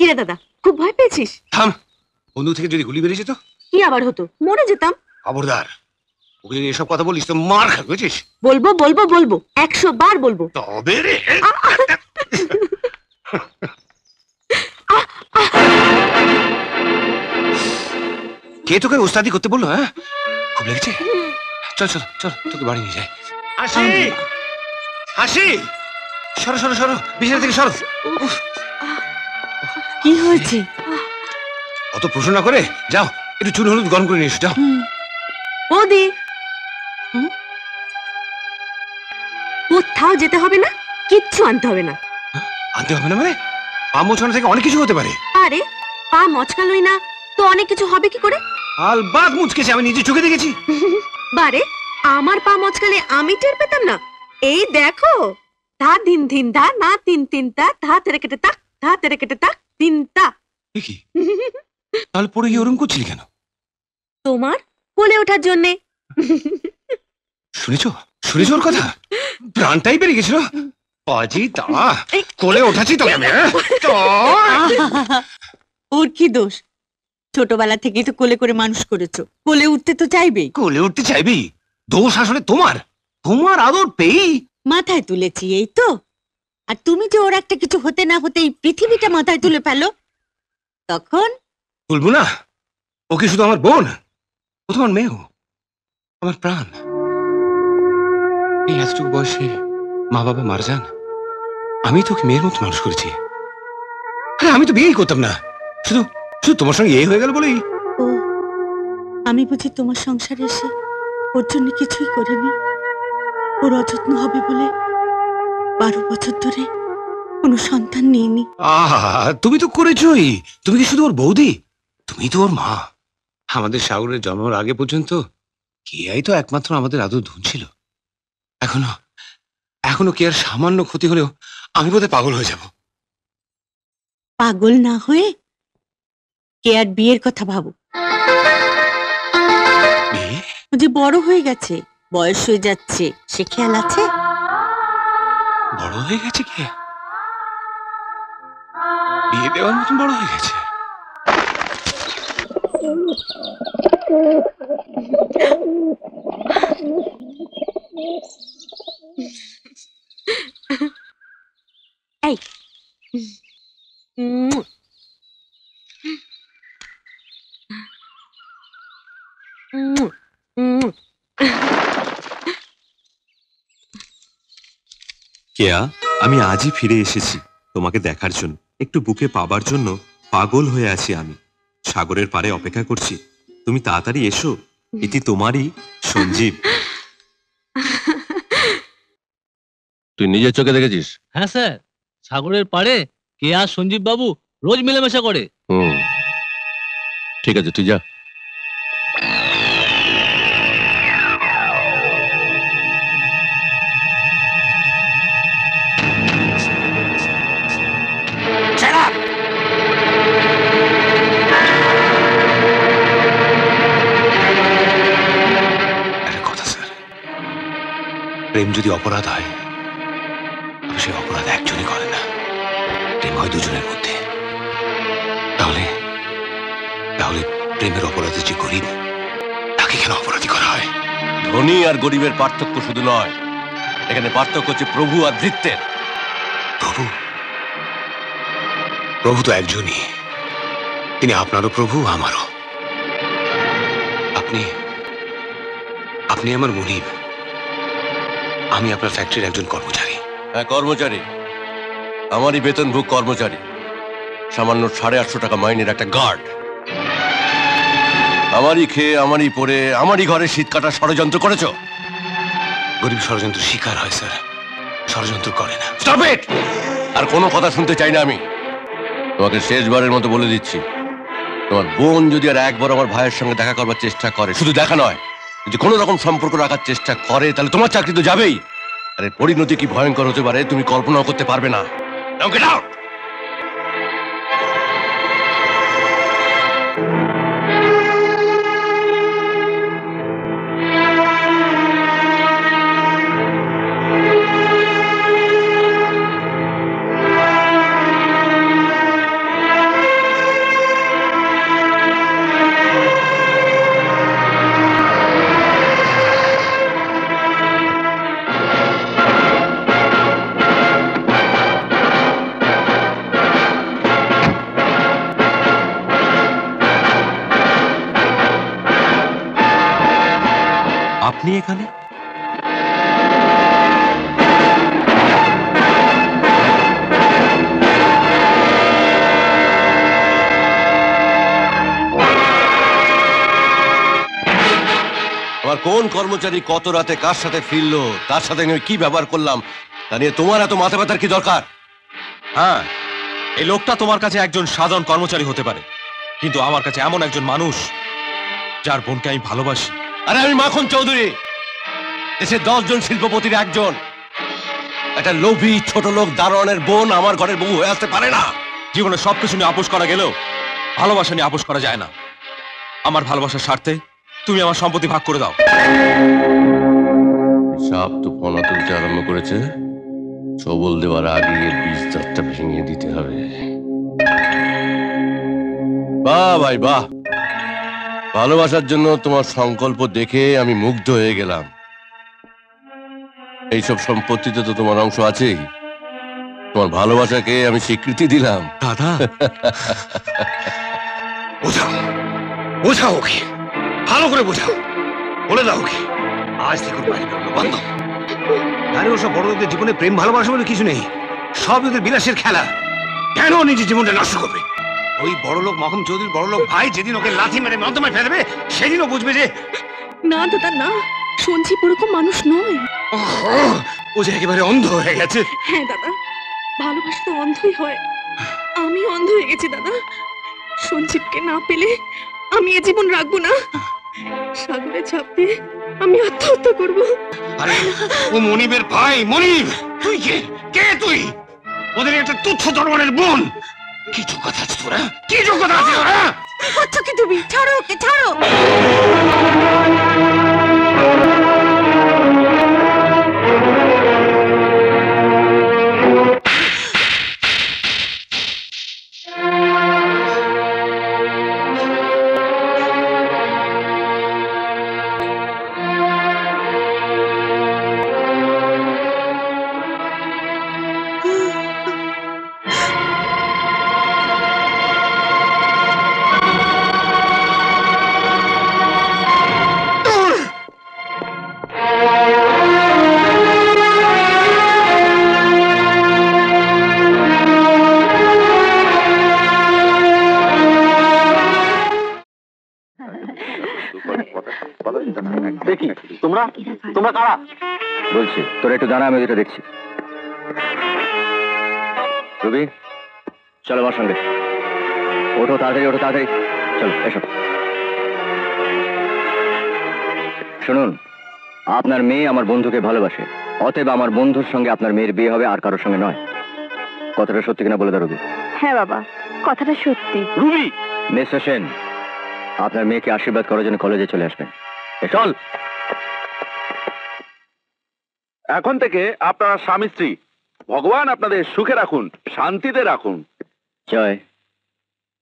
কি রে দাদা, খুব ভয় পেয়েছিস? থাম, বন্দুক থেকে যদি গুলি বেরিয়ে যেত কি আবার হতো? মরে যেতাম। খবরদার, ওকে যদি এসব কথা বলিস তো মার খাবি, বুঝিস? বলবো বলবো বলবো, 100 বার বলবো। তবে রে কে তোকে ওস্তাদি করতে বললো? হ্যাঁ, খুব লেগেছে? চল চল চল, তোকে বাড়ি নিয়ে যাই। হাসি, হাসি, সরো সরো সরো, বিছানা থেকে সরো। কি হয়েছে? অত প্রশ্ন না করে যাও, একটু চুন হলুদ গরম করে নিয়ে এসো, যাও। বৌদি, কোথাও যেতে হবে না, কিচ্ছু আনতে হবে না। আনতে হবে না মানে? পা মোছানো থেকে অনেক কিছু হতে পারে। আরে পা মচকালোই না তো অনেক কিছু হবে কি করে? আলবাত মুচকেছে, আমি নিজে চোখে দেখেছি। বারে, আমার পা মচকালে আমি টের পেতাম না? এই দেখো, ধা ধিন ধিন ধা না তিন তিন তা ধা তেরে কেটে তাক ধা তেরে কেটে তাক তিন তা। কি তাহলে পড়ে গিয়ে ওরম করছিলি কেন? তোমার কোলে ওঠার জন্যে। শুনেছো শুনেছো ওর কথা? প্রাণটাই বেরিয়ে গেছিল। পাজি দাঁড়া, কোলে ওঠাচ্ছি তোকে আমি। ওর কি দোষ? ছোটবেলা থেকেই তো কোলে করে মানুষ করেছো, কোলে উঠতে তো চাইবেই। কোলে উঠতে চাইবি? দোষ আসলে তোমার, তোমার আদর পেয়েই মাথায় তুলেছি, এই তো। আর তুমি যে ওর একটা কিছু হতে না হতেই পৃথিবীটা মাথায় তুলে ফেলো, তখন বলবো না? ওকে শুধু আমার বোন, ও তোমার মেয়েও, আমার প্রাণ। এই এতটুকু বয়সে মা বাবা মারা যান, আমি তোকে মেয়ের মতো মানুষ করেছি। আরে আমি তো বিয়েই করতাম না, শুধু শুধু তোমার সঙ্গে এই হয়ে গেল বলেই। ও, আমি বুঝি তোমার সংসারে এসে ওর জন্য কিছুই করিনি? ওর অযত্ন হবে বলে 12 বছর ধরে কোনো সন্তান নিইনি। আহা, তুমি তো করেছই। তুমি কি শুধু ওর বৌদি? তুমি তো ওর মা। আমাদের সাগরের জন্মের আগে পর্যন্ত কেয়াই তো একমাত্র আমাদের আদর ধন ছিল। এখনো এখনো কেয়ার সামান্য ক্ষতি হলেও আমি বোধহয় পাগল হয়ে যাব। পাগল না হয়ে কে আর বিয়ের কথা ভাবো। বিয়ে? ও যে বড় হয়ে গেছে, বয়স হয়ে যাচ্ছে, সে খেয়াল আছে? বড় হয়ে গেছে কে? বিয়ে দেওয়ার মতন বড় হয়ে গেছে? এই কেয়া, আমি আজই ফিরে এসেছি তোমাকে দেখার জন্য, একটু বুকে পাবার জন্য পাগল হয়ে আছি আমি। সাগরের পারে অপেক্ষা করছি, তুমি তাড়াতাড়ি এসো। এটি তোমারই সঞ্জীব। তুই নিজের চোখে দেখেছিস? হ্যাঁ স্যার, সাগরের পাড়ে কে আর সঞ্জীব বাবু রোজ মেলামেশা করে। ঠিক আছে, তুই যা। প্রেম যদি অপরাধ হয়, তবে সে অপরাধ একজনই করে না, প্রেম হয় দুজনের মধ্যে। তাহলে তাহলে প্রেমের অপরাধী যে গরিব, তাকে কেন অপরাধী করা হয়? ধনী আর গরিবের পার্থক্য শুধু নয়, এখানে পার্থক্য হচ্ছে প্রভু আর ভৃত্যের। প্রভু? প্রভু তো একজনই, তিনি আপনারও প্রভু, আমারও। আপনি আপনি আমার মুনিব, আমি আপনার ফ্যাক্টরির একজন কর্মচারী। হ্যাঁ, কর্মচারী। আমারই বেতনভোগ কর্মচারী, সামান্য 850 টাকা মাইনের একটা গার্ড। আমারই খেয়ে, আমারই পরে, আমারই ঘরে শীত কাটার ষড়যন্ত্র করেছ। গরিব ষড়যন্ত্র শিকার হয় স্যার, ষড়যন্ত্র করে না। Stop it! আর কোনো কথা শুনতে চাই না আমি। তোমাকে শেষবারের মতো বলে দিচ্ছি, তোমার বোন যদি আর একবার আমার ভাইয়ের সঙ্গে দেখা করবার চেষ্টা করে, শুধু দেখা নয়, যদি কোনো রকম সম্পর্ক রাখার চেষ্টা করে, তাহলে তোমার চাকরি তো যাবেই। আরে পরিণতি কি ভয়ঙ্কর হতে পারে তুমি কল্পনাও করতে পারবে না। Now get out! এখানে? আমার কোন কর্মচারী কত রাতে কার সাথে ফিরলো, তার সাথে আমি কি ব্যবহার করলাম, তা নিয়ে তোমার এত মাথা ব্যথার কি দরকার? হ্যাঁ, এই লোকটা তোমার কাছে একজন সাধারণ কর্মচারী হতে পারে, কিন্তু আমার কাছে এমন একজন মানুষ যার বোনকে আমি ভালোবাসি। আরে আমি মাখন চৌধুরী, দেশের 10 জন শিল্পপতির একজন। একটা লোভী ছোট লোক দারোয়ানের বোন আমার ঘরের বউ হয়ে আসতে পারে না। জীবনে সবকিছু নিয়ে আপোষ করা গেলেও ভালোবাসা নিয়ে আপোষ করা যায় না। আমার ভালোবাসার স্বার্থে তুমি আমার সম্পত্তি ভাগ করে দাও। সাপ তো ফনা তুলতে আরম্ভ করেছে, সবল দেওয়ার আগে এর বীজ দাঁতটা ভেঙে দিতে হবে। বাহ ভাই বাহ, ভালোবাসার জন্য তোমার সংকল্প দেখে আমি মুগ্ধ হয়ে গেলাম। এইসব সম্পত্তিতে তো তোমার অংশ আছেই, তোমার ভালোবাসাকে আমি স্বীকৃতি দিলাম। দাদা, বোঝাও, বোঝাও ওকে, ভালো করে বোঝাও, বলে দাও ওকে আজ থেকে ওর বাড়ি বেরোনো বন্ধ। আরে ওসব বড় লোকদের জীবনে প্রেম ভালোবাসা বলে কিছু নেই, সব ওদের বিলাসের খেলা। কেন ও নিজের জীবনটা নষ্ট করবে? ওই বড় লোক মাহমুদ চৌধুরীর বড় লোক ভাই যেদিন ওকে লাথি মেরে নর্দমায় ফেলবে, সেদিনও বুঝবে যে না দাদা না, সঞ্জীব ওরকম মানুষ নয়। ও যে একেবারে অন্ধ হয়ে গেছে। হ্যাঁ দাদা, ভালোবাসা তো অন্ধই হয়। আমি অন্ধ হয়ে গেছি দাদা। সঞ্জীবকে না পেলে আমি এ জীবন রাখবো না। সাগরে ঝাঁপ দিয়ে আমি আত্মহত্যা করব। আরে ও মনিবের ভাই। মনিব, তুই কে? কে তুই? ওদের একটা তুচ্ছ দরবারের বোন। কি যোগ্যতা আছে তোরা? কি যোগ্যতা আছে তোরা? করছো কি তুমি? ছাড়ো ওকে, ছাড়ো। দেখি তোমরা তোমরা কারা? বলছি তোরা একটু দাঁড়া, আমি যেটা দেখছি। রবি, চলো আমার সঙ্গে। ওঠো তাড়াতাড়ি, ওঠো তাড়াতাড়ি, চলো এসো। শুনুন, আপনার মেয়ে আমার বন্ধুকে ভালোবাসে, অতএব আমার বন্ধুর সঙ্গে আপনার মেয়ের বিয়ে হবে, আর কারোর সঙ্গে নয়। কথাটা সত্যি কিনা বলে দাও রবি। হ্যাঁ বাবা, কথাটা সত্যি। রুবি, মিস্টার সেন, আপনার মেয়েকে আশীর্বাদ করার জন্য কলেজে চলে আসবেন। চল। এখন থেকে আপনারা স্বামী স্ত্রী। ভগবান আপনাদের সুখে রাখুন, শান্তিতে রাখুন। জয়,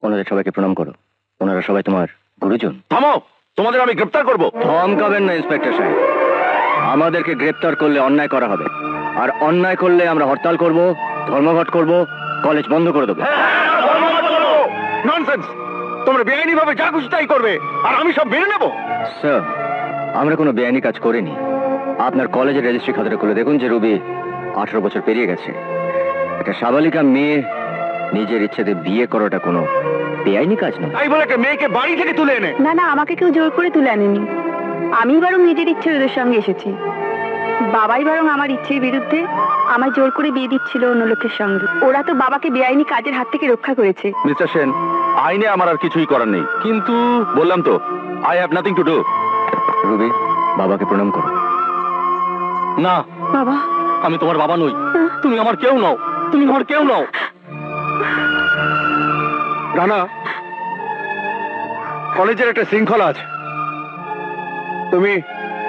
ওনাদের সবাইকে প্রণাম করো, ওনারা সবাই তোমার গুরুজন। থামো, তোমাদের আমি গ্রেপ্তার করব। ধমকাবেন না ইন্সপেক্টর সাহেব, আমাদেরকে গ্রেপ্তার করলে অন্যায় করা হবে, আর অন্যায় করলে আমরা হরতাল করব, ধর্মঘট করব, কলেজ বন্ধ করে দেবো। ননসেন্স, তোমরা বেআইনি ভাবে যা খুশি তাই করবে, আর আমি সব মেনে নেব। স্যার, আমরা কোনো বেআইনি কাজ করিনি। আপনার কলেজের রেজিস্ট্রি খাতাটা খুলে দেখুন যে রুবি 18 বছর পেরিয়ে গেছে। একটা সাবালিকা মেয়ে নিজের ইচ্ছেতে বিয়ে করাটা কোনো বেআইনি কাজ নয়। তাই বলে একটা মেয়েকে বাড়ি থেকে তুলে এনে। না না, আমাকে কেউ জোর করে তুলে আনেনি, আমি বরং নিজের ইচ্ছে ওদের সঙ্গে এসেছি। বাবাই বরং আমার ইচ্ছের বিরুদ্ধে আমায় জোর করে বিয়ে দিচ্ছিল অন্য লোকের সঙ্গে। ওরা তো বাবাকে বেআইনি কাজের হাত থেকে রক্ষা করেছে। মিস্টার সেন, আইনে আমার আর কিছুই করার নেই, কিন্তু বললাম তো, I have nothing to do. Ruby, বাবাকে প্রণাম করো। না, বাবা, আমি তোমার বাবা নই, তুমি আমার কেউ নও, তুমি আমার কেউ নও। রানা, কলেজের একটা শৃঙ্খলা আছে। তুমি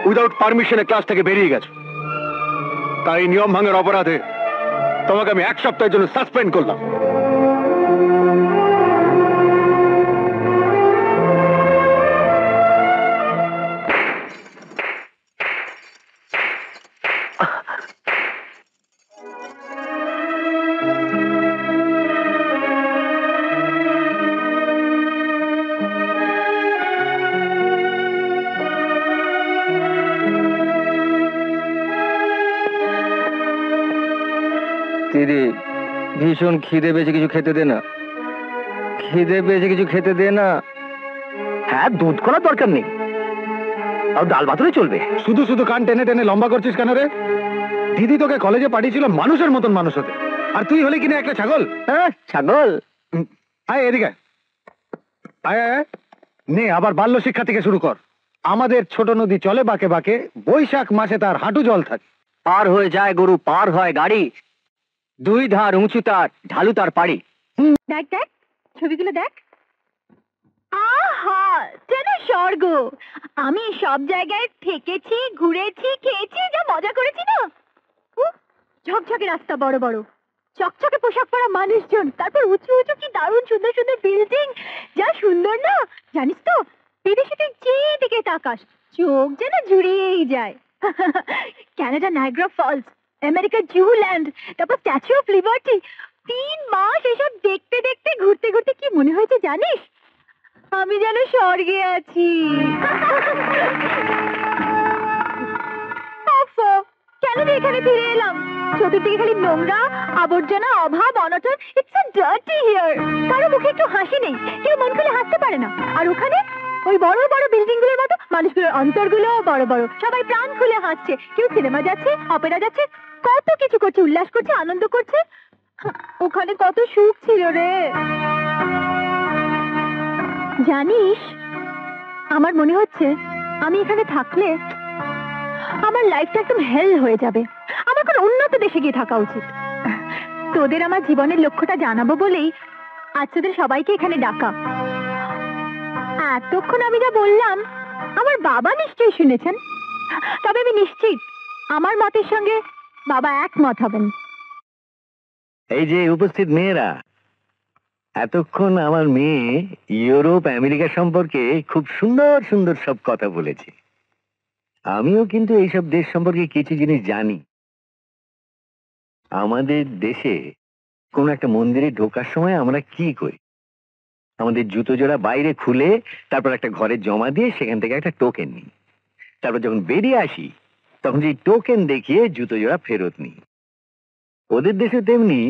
উইদাউট পারমিশনে ক্লাস থেকে বেরিয়ে গেছো, তাই নিয়ম ভাঙার অপরাধে তোমাকে আমি 1 সপ্তাহের জন্য সাসপেন্ড করলাম। দিদি ভীষণ খিদে পেয়েছে, কিছু খেতে দে না। খিদে পেয়েছে, কিছু খেতে দে না। হ্যাঁ, দুধ করার দরকার নেই, আর ডাল ভাতই চলবে। শুধু শুধু কান টেনে টেনে লম্বা করছিস কেন রে? দিদি তোকে কলেজে পাঠিয়েছিল মানুষের মতন মানুষ হতে, আর তুই হলে কিনা একটা ছাগল। হ্যাঁ, ছাগল। আয় এদিকে আয়, আয়, আয়। নে, আবার বাল্য শিক্ষা থেকে শুরু কর। আমাদের ছোট নদী চলে বাঁকে বাঁকে, বৈশাখ মাসে তার হাঁটু জল থাকে। পার হয়ে যায় গরু, পার হয় গাড়ি, দুই ধার উঁচু তার, ঢালু তার পাড়ি। দেখ দেখ ছবিগুলো দেখ। আহা, যেন স্বর্গ। আমি সব জায়গায় থেকেছি, ঘুরেছি, খেয়েছি, যা মজা করেছি না। উফ, ঝকঝকে রাস্তা, বড় বড় চকচকে পোশাক পরা মানুষজন, তারপর উঁচু উঁচু কি দারুণ সুন্দর সুন্দর বিল্ডিং, যা সুন্দর না জানিস তো। বিদেশিতে যেদিকে তাকাস চোখ যেন জুড়িয়েই যায়। ক্যানাডা নায়াগ্রা ফলস, আমেরিকার জুহুল্যান্ড, তারপর স্ট্যাচু অফ লিবার্টি। 3 মাস এসব দেখতে দেখতে ঘুরতে ঘুরতে কি মনে হয়েছে জানিস? আমি যেন স্বর্গে আছি। কেন যে এখানে ফিরে এলাম? চতুর্দিকে খালি নোংরা, আবর্জনা, অভাব, অনটন। It's so dirty here. কারো মুখে একটু হাসি নেই, কেউ মন খুলে হাসতে পারে না। আর ওখানে ওই বড় বড় বিল্ডিং গুলোর মতো মানুষগুলোর অন্তরগুলো বড় বড়, সবাই প্রাণ খুলে হাসছে। কেউ সিনেমা যাচ্ছে, অপেরা যাচ্ছে, কত কিছু করছে, উল্লাস করছে, আনন্দ করছে। ওখানে কত সুখ ছিল রে। জানিস, আমার মনে হচ্ছে আমি এখানে থাকলে আমার লাইফটা একদম হেল হয়ে যাবে। আমার কোনো উন্নত দেশে গিয়ে থাকা উচিত। তোদের আমার জীবনের লক্ষ্যটা জানাবো বলেই আজ তোদের সবাইকে এখানে ডাকা। এতক্ষণ আমি যা বললাম আমার বাবা নিশ্চয়ই শুনেছেন, তবে আমি নিশ্চিত আমার মতের সঙ্গে বাবা একমত হবেন। এই যে উপস্থিত মেয়েরা, এতক্ষণ আমার মেয়ে ইউরোপ আমেরিকা সম্পর্কে খুব সুন্দর সুন্দর সব কথা বলেছে। আমিও কিন্তু এইসব দেশ সম্পর্কে কিছু জিনিস জানি। আমাদের দেশে কোন একটা মন্দিরে ঢোকার সময় আমরা কি করি? আমাদের জুতো জোড়া বাইরে খুলে তারপর একটা ঘরে জমা দিয়ে সেখান থেকে একটা টোকেন নিই। তারপর যখন বেরিয়ে আসি তখন যে টোকেন দেখিয়ে জুতো জোড়া ফেরত নিই। ওদের দেশে তেমনি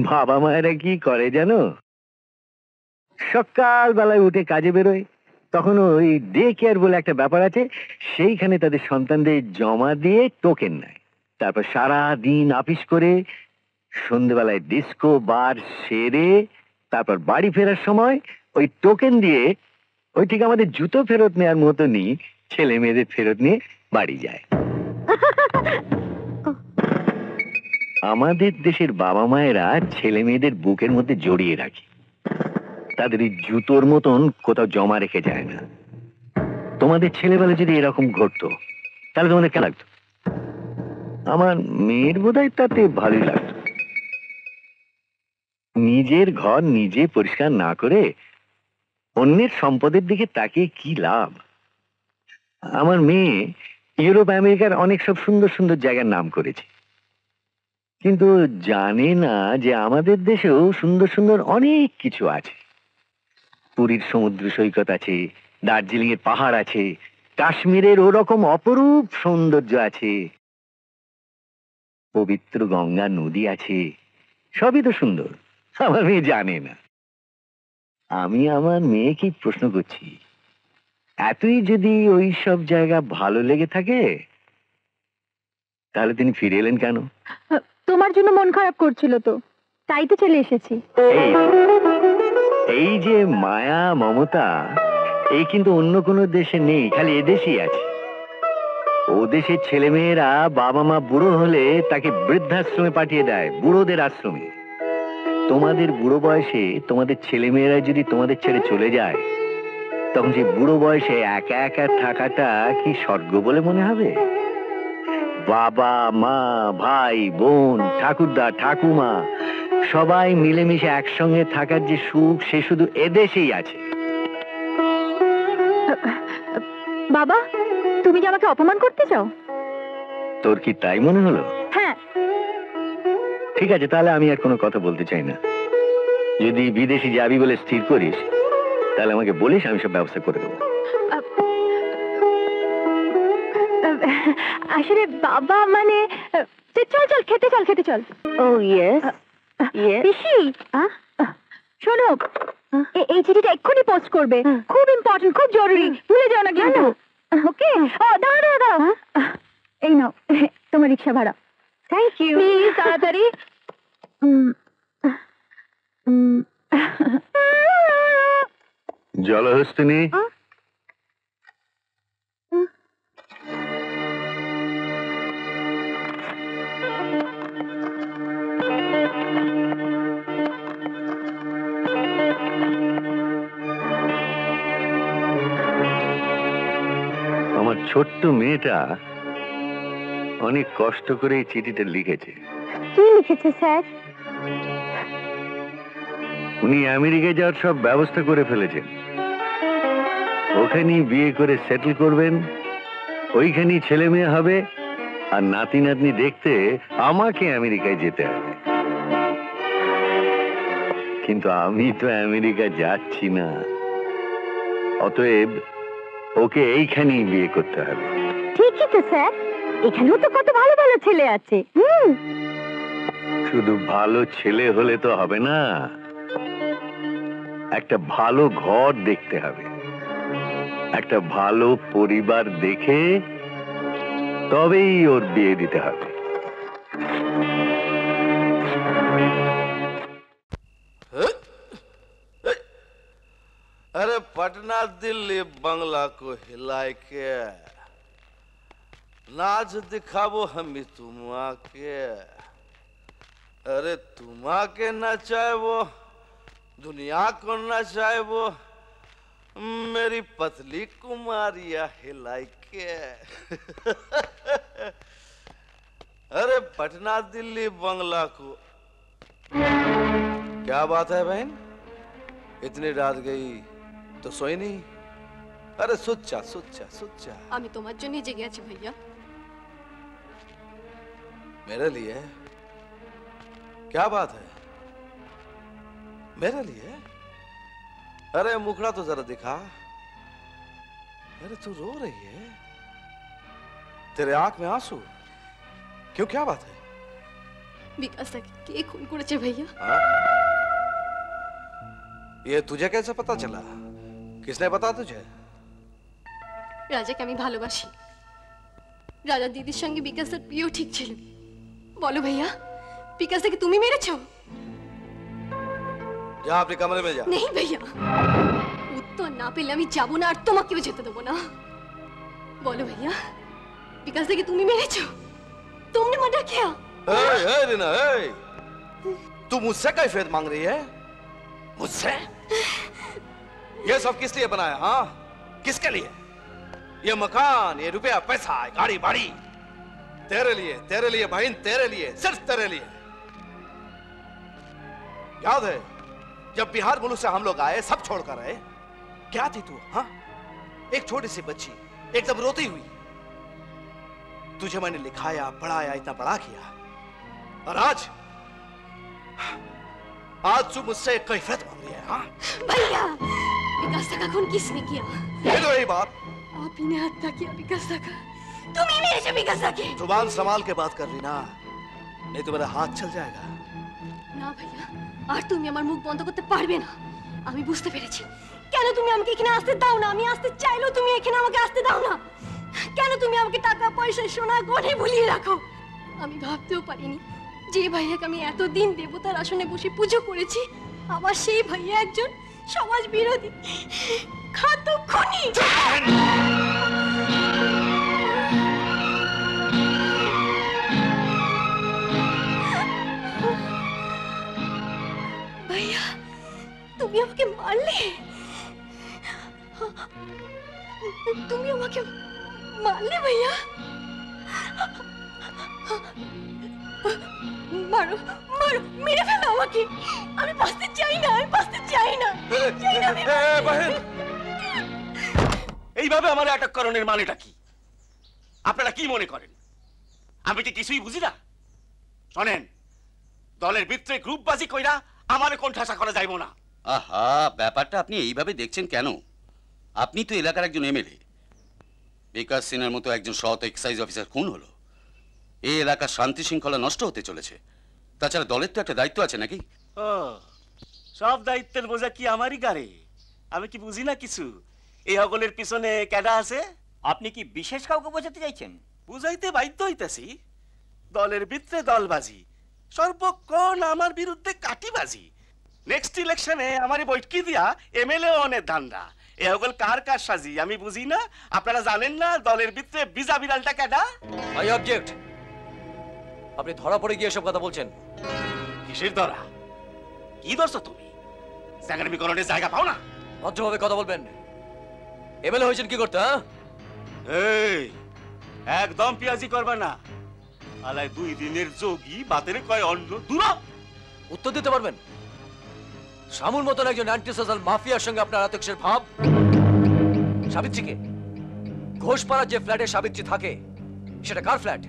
বাবা মায়েরা কি করে জানো? সকাল বেলায় উঠে কাজে বেরোয়, তখন ওই ডে কেয়ার বলে একটা ব্যাপার আছে, সেইখানে তাদের সন্তানদের জমা দিয়ে টোকেন নেয়। তারপর সারা দিন আপিস করে সন্ধ্যেবেলায় ডিস্কো বার সেরে তারপর বাড়ি ফেরার সময় ওই টোকেন দিয়ে ওই ঠিক আমাদের জুতো ফেরত নেওয়ার মতনই ছেলে মেয়েদের ফেরত নিয়ে বাড়ি যায়। আমাদের দেশের বাবা মায়েরা ছেলে মেয়েদের বুকের মধ্যে জড়িয়ে রাখে, তাদের এই জুতোর মতন কোথাও জমা রেখে যায় না। তোমাদের ছেলেবেলা যদি এরকম ঘটতো তাহলে তোমাদের কেমন লাগতো? আমার মেয়ের বোধহয় তাতে ভালোই লাগতো। নিজের ঘর নিজে পরিষ্কার না করে অন্যের সম্পদের দিকে তাকিয়ে কি লাভ? আমার মেয়ে ইউরোপ আমেরিকার অনেক সব সুন্দর সুন্দর জায়গার নাম করেছে, কিন্তু জানে না যে আমাদের দেশেও সুন্দর সুন্দর অনেক কিছু আছে। পুরীর সমুদ্র সৈকত আছে, দার্জিলিং এর পাহাড় আছে, কাশ্মীরের ওরকম অপরূপ সৌন্দর্য আছে, পবিত্র গঙ্গা নদী আছে, সবই তো সুন্দর। আমার মেয়ে জানে না। আমি আমার মেয়েকে প্রশ্ন করছি, এতই যদি ওই সব জায়গা ভালো লেগে থাকে তাহলে তিনি ফিরে এলেন কেন? তোমার জন্য মন খারাপ করছিল তো, তাই তো চলে এসেছি। এই যে মায়া মমতা, এই কিন্তু অন্য কোনো দেশে নেই, খালি এদেশেই আছে। ও দেশের ছেলে মেয়েরা বাবা মা বুড়ো হলে তাকে বৃদ্ধাশ্রমে পাঠিয়ে দেয়, বুড়োদের আশ্রমে। তোমাদের বুড়ো বয়সে তোমাদের ছেলে মেয়েরা যদি তোমাদের ছেড়ে চলে যায়, তখন যে বুড়ো বয়সে একা একা থাকাটা কি স্বর্গ বলে মনে হবে? বাবা মা ভাই বোন ঠাকুরদা ঠাকুমা সবাই মিলেমিশে একসঙ্গে থাকার যে সুখ, সে শুধু এদেশেই আছে। বাবা, তুমি কি আমাকে অপমান করতে চাও? তোর কি তাই মনে হলো? হ্যাঁ। ঠিক আছে, তাহলে আমি আর কোনো কথা বলতে চাই না। যদি বিদেশি যাবি বলে স্থির করিস তাহলে আমাকে বলিস, আমি সব ব্যবস্থা করে দেবো। আসলে বাবা মানে চল চল খেতে চল খেতে চল। ও ইয়েস পিসি শোনো, এই চিঠিটা এক্ষুনি পোস্ট করবে, খুব ইম্পর্টেন্ট, খুব জরুরি, ভুলে যাও না কিন্তু। ওকে? ও দাঁড়াও দাঁড়াও, এই নাও তোমার রিক্সা ভাড়া। Thank you. প্লিজ তাড়াতাড়ি। জলহস্তিনী, আমার ছোট্ট মেয়েটা অনেক কষ্ট করে এই চিঠিটা লিখেছে। কি লিখেছে স্যার? উনি আমেরিকায় যাওয়ার সব ব্যবস্থা করে ফেলেছেন, ওখানেই বিয়ে করে সেটেল করবেন, ওইখানেই ছেলে মেয়ে হবে, আর নাতি নাতনি দেখতে আমাকে আমেরিকায় যেতে হবে। কিন্তু আমি তো আমেরিকা যাচ্ছি না, অতএব ওকে এইখানেই বিয়ে করতে হবে। ঠিকই তো স্যার, এখানেও তো কত ভালো ভালো ছেলে আছে। শুধু ভালো ছেলে হলে তো হবে না, একটা ভালো ঘর দেখতে হবে, একটা ভালো পরিবার দেখে তবেই ওর বিয়ে দিতে হবে। अरे पटना दिल्ली बंगला को हिलाए के नाच दिखाबो हम तुम के। अरे तुम के नचाएबो, दुनिया को नचाएबो, मेरी पतली कुमारिया हिलाए के। अरे पटना दिल्ली बंगला को। क्या बात है बहन, इतनी रात गई तो सोई नहीं? अरे सुच्चा सुच्चा सुच्चा। আমি তোমার জন্যই জেগে আছি ভাইয়া। मेरे लिए? क्या बात है, मेरे लिए? अरे मुखड़ा तो जरा दिखा। अरे तू रो रही है, तेरे आंख में आंसू क्यों, क्या बात है? বিকাশটাকে কে খুন করেছে ভাইয়া? ये तुझे कैसे पता चला, किसने बता तुझे? রাজাকে আমি ভালোবাসি, রাজা দিদির সঙ্গে বিকাশের বিয়েও ঠিক ছিল। বলো ভাইয়া, বিকাশটাকে তুমি মেরেছো? जा अपने कमरे में जा। नहीं भैया, उत्तर ना পেলে আমি যাব না, আর তোমাকেও যেতে দেব না। বলো भैया, বিকাশটাকে তুমি মেরেছো? तुमने मर्डर किया? ए रीना, तू मुझसे कैफियत मांग रही है? मुझसे? ये सब किस लिए बनाया? हाँ, किसके लिए? ये मकान, ये रुपया पैसा, गाड़ी बाड़ी, तेरे लिए बहन, तेरे लिए, सिर्फ तेरे लिए। याद है जब बिहार मुल्क से हम लोग आए, सब छोड़कर आए, क्या थी तू? हाँ, एक छोटी सी बच्ची, एकदम रोती हुई। तुझे मैंने लिखाया, पढ़ाया, इतना बड़ा किया, और आज तू मुझसे कैफियत मांग रही है? हाँ भैया, विकास का खून किसने किया? ये तो यही बात। आप ही ने हत्या किया विकास का। तुम ही मेरे से विकास के। जुबान संभाल के बात कर रही ना, नहीं तो मेरा हाथ चल जाएगा। না ভাইয়া, আর তুমি আমার মুখ বন্ধ করতে পারবে না। আমি বুঝতে পেরেছি কেন তুমি আমাকে এখানে আসতে দাও না। আমি আসতে চাইলেও তুমি এখানে আমাকে আসতে দাও না। কেন তুমি আমাকে টাকা পয়সা সোনা গয়না ভুলিয়ে রাখো। আমি ভাবতেও পারিনি যে ভাইয়াকে আমি এতদিন দেবতার আসনে বসে পুজো করেছি, আবার সেই ভাইয়া একজন সমাজ বিরোধী ঘাতক খুনি। ভাইয়া, তুমি আমাকে মারলে, তুমি আমাকে মারলে ভাইয়া। মারো মারো, মেরে ফেলো আমাকে। আমি বাঁচতে চাই না, আমি বাঁচতে চাই না, চাই না আমি। এইভাবে আমার অ্যাটাক করণের মানেটা কি? আপনারা কি মনে করেন আমি কি কিছুই বুঝি না? শোনেন, দলের ভিতরে গ্রুপবাজি কইরা আমারে কোণঠাসা করা যাইব না। আহা, ব্যাপারটা আপনি এইভাবে দেখছেন কেন? আপনি তো এলাকার একজন এমএলএ। বিকাশ সিনহার মতো একজন সৎ এক্সাইজ অফিসার খুন হলো, এই এলাকার শান্তি শৃঙ্খলা নষ্ট হতে চলেছে। তাছাড়া দলের তো একটা দায়িত্ব আছে নাকি? ও, সব দায়িত্বের বোঝা কি আমারই গাড়ি? আমি কি বুঝি না কিছু? এই সকলের পিছনে ক্যাডা আছে। আপনি কি বিশেষ কাউকে বোঝাতে চাইছেন? বুঝাইতে বাধ্য হইতেছি। দলের ভিতরে দলবাজি, সর্বক্ষণ আমার বিরুদ্ধে কাটিবাজি। নেক্সট ইলেকশনে আমারে বৈঠকি দিয়া এমএলএ অনেক ধান্দা। এ সকল কার কার সাজি আমি বুঝি না। আপনারা জানেন না দলের ভিতরে বিজা বিড়ালটা ক্যাডা? I object. আপনি ধরা পড়ে গিয়ে এসব কথা বলছেন। কিসের ধরা? কি ধরছো তুমি? স্যাঙ্গারামি করণের জায়গা পাও না? ভদ্রভাবে কথা বলবেন। এমএলএ হয়েছেন কি করতে? এই, একদম পিয়াজি করবে না। আলাই 2 দিনের যোগী বাতের কয় অন্ন দূর। উত্তর দিতে পারবেন? শামুর মতন একজন অ্যান্টি সোশ্যাল মাফিয়ার সঙ্গে আপনার এত কিসের ভাব? সাবিত্রীকে ঘোষপাড়ার যে ফ্ল্যাটে সাবিত্রী থাকে সেটা কার ফ্ল্যাট?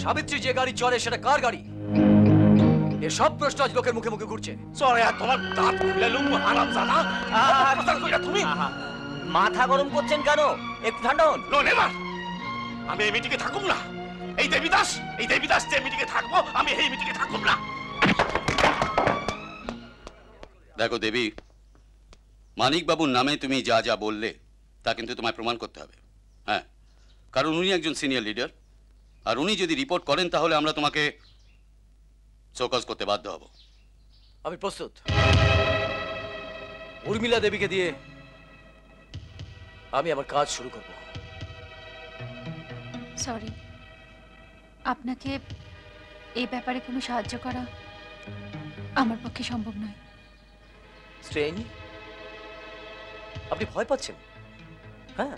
সাবিত্রী যে গাড়ি চড়ে সেটা কার গাড়ি? এসব প্রশ্ন আজ লোকের মুখে মুখে ঘুরছে। চলে আর তোমার দাঁত খুলে লুম হারামজাদা। তুমি মাথা গরম করছেন কেন? একটু ঠান্ডা হন। No never. আমি এই মিটিংয়ে থাকুম না। এই দেবীদাস যে মিটিংয়ে থাকবো, আমি এই মিটিংয়ে থাকুম না। দেখো দেবী, মানিক বাবুর নামে তুমি যা যা বললে তা কিন্তু তোমায় প্রমাণ করতে হবে। হ্যাঁ, কারণ উনি একজন সিনিয়র লিডার, আর উনি যদি রিপোর্ট করেন তাহলে আমরা তোমাকে শোকজ করতে বাধ্য হব। আমি প্রস্তুত। উর্মিলা দেবীকে দিয়ে আমি আমার কাজ শুরু করব। সরি, আপনাকে এই ব্যাপারে কোনো সাহায্য করা আমার পক্ষে সম্ভব নয়। স্ট্রেঞ্জ, আপনি ভয় পাচ্ছেন? হ্যাঁ,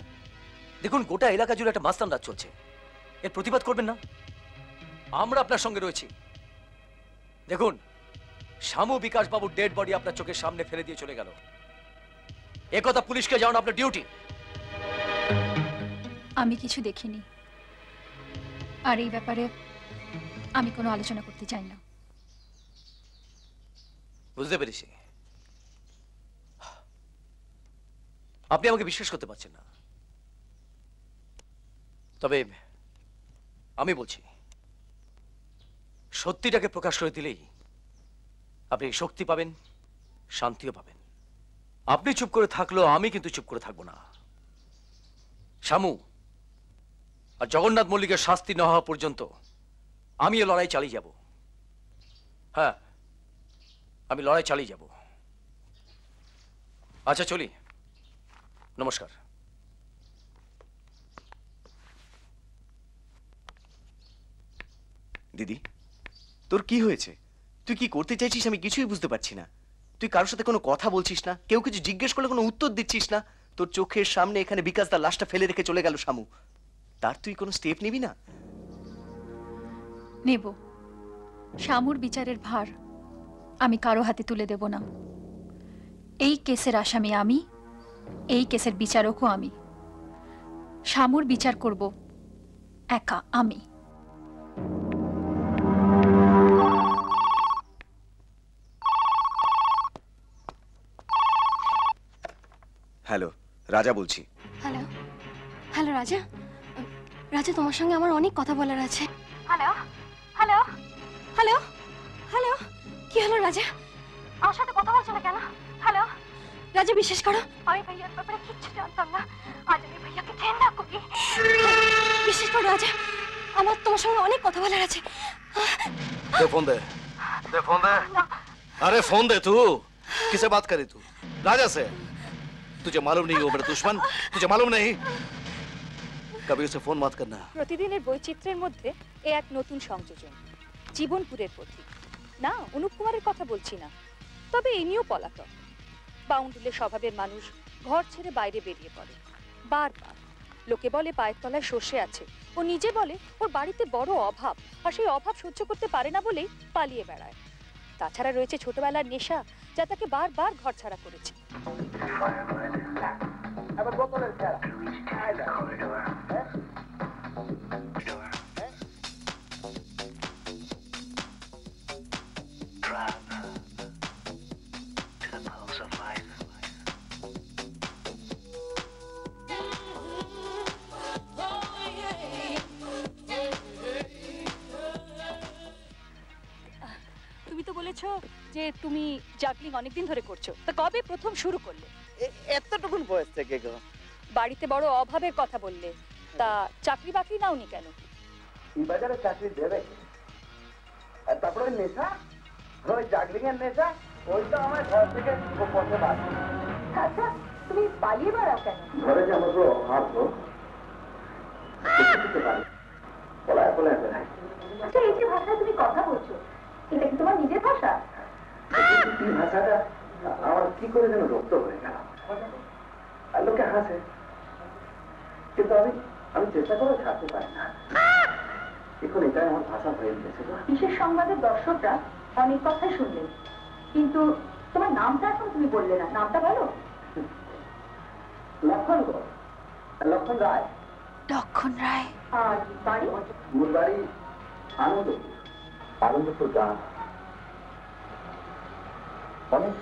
দেখুন গোটা এলাকা জুড়ে একটা মাস্তান রাজ চলছে। এর প্রতিবাদ করবেন না? আমরা আপনার সঙ্গে রয়েছি। দেখুন, শামু বিকাশ বাবুর ডেড বডি আপনার চোখের সামনে ফেলে দিয়ে চলে গেল। একথা পুলিশকে জানানো আপনার ডিউটি। আমি কিছু দেখিনি, আর এই ব্যাপারে আমি কোনো আলোচনা করতে চাই না। বুঝতে পেরেছি, আপনি আমাকে বিশ্বাস করতে পারছেন না। তবে আমি বলছি, সত্যিটাকে প্রকাশ করে দিলেই আপনি শক্তি পাবেন, শান্তিও পাবেন। আপনি চুপ করে থাকলেও আমি কিন্তু চুপ করে থাকবো না। শামু আর জগন্নাথ মল্লিকের শাস্তি না হওয়া পর্যন্ত আমি এ লড়াই চালিয়ে যাব। হ্যাঁ, আমি লড়াই চালিয়ে যাব। আচ্ছা চলি, নমস্কার। দিদি, তোর কি হয়েছে? তুই কি করতে চাইছিস আমি কিছুই বুঝতে পারছি না। তুই কারোর সাথে কোনো কথা বলছিস না, কেউ কিছু জিজ্ঞেস করলে কোনো উত্তর দিচ্ছিস না। তোর চোখের সামনে এখানে বিকাশ দার লাশটা ফেলে রেখে চলে গেল শামু, তার তুই কোনো স্টেপ নিবি না? নেব। শামুর বিচারের ভার আমি কারো হাতে তুলে দেব না। এই কেসের আসামি আমি, এই কেসের বিচারকও আমি। শামুর বিচার করব একা আমি। হ্যালো, রাজা বলছি। হ্যালো হ্যালো রাজা। রাজা, তোমার সঙ্গে আমার অনেক কথা বলার আছে। হ্যালো হ্যালো হ্যালো হ্যালো, কি হলো রাজা? আমার সাথে কথা বলছো না কেন? হ্যালো রাজা, বিশ্বাস করো আমি ভাইয়ার ব্যাপারে কিচ্ছু জানতাম না। আজ আমি ভাইয়াকে ঠান্ডা করি। বিশ্বাস করো রাজা, আমার তোমার সঙ্গে অনেক কথা বলার আছে। दे फोन दे, दे फोन दे। अरे फोन दे, तू किसे बात करी? तू राजा से? तुझे मालूम नहीं वो मेरा दुश्मन? तुझे मालूम नहीं? कभी उसे फोन मत करना। প্রতিদিনের বৈচিত্র্যের মধ্যে এ এক নতুন সংযোজন, জীবনপুরের পথিক। না, অনুপ কুমারের কথা বলছি না, তবে ইনিও পলাতক। বাউন্ডুলে স্বভাবের মানুষ ঘর ছেড়ে বাইরে বেরিয়ে পড়ে বারবার। লোকে বলে পায়ের তলায় সর্ষে আছে, ও নিজে বলে ওর বাড়িতে বড় অভাব, আর সেই অভাব সহ্য করতে পারে না বলেই পালিয়ে বেড়ায়। তাছাড়া রয়েছে ছোটবেলার নেশা, যা তাকে বারবার ঘর ছাড়া করেছে। বলছো যে তুমি জাগলিং অনেকদিন ধরে করছো, তা কবে প্রথম শুরু করলে? এতটুকুন বয়স থেকে গো। বাড়িতে বড় অভাবের কথা বললে, তা চাকরি বাকরি নাওনি কেন? এই বাজারে চাকরি দেবে কে? আর তারপরে ওই নেশা, ওই জাগলিং এর নেশা, ওইটা আমার ঘর থেকে পথে বাদ। আচ্ছা, তুমি পালিয়ে বেড়াও কেন? ঘরে যে আমার অভাব গো, বুঝতে পারি পলায় পলায় বেড়াই। আচ্ছা, এই যে ভাষায় তুমি কথা বলছো, এটা কি তোমার নিজের ভাষা? এই ভাষাটা আমার কি করে যেন রক্ত হয়ে গেল, আর লোকে হাসে, কিন্তু আমি চেষ্টা করে ছাড়তে পারি না। এখন এটাই আমার ভাষা হয়ে গেছে। বিশেষ সংবাদের দর্শকরা অনেক কথাই শুনলেন, কিন্তু তোমার নামটা এখন তুমি বললে না, নামটা বলো। লক্ষণ গো, লক্ষণ রায়। লক্ষণ রায়। আর বাড়ি? মোর বাড়ি আনন্দপুর। আনন্দপুর গ্রাম। অনেক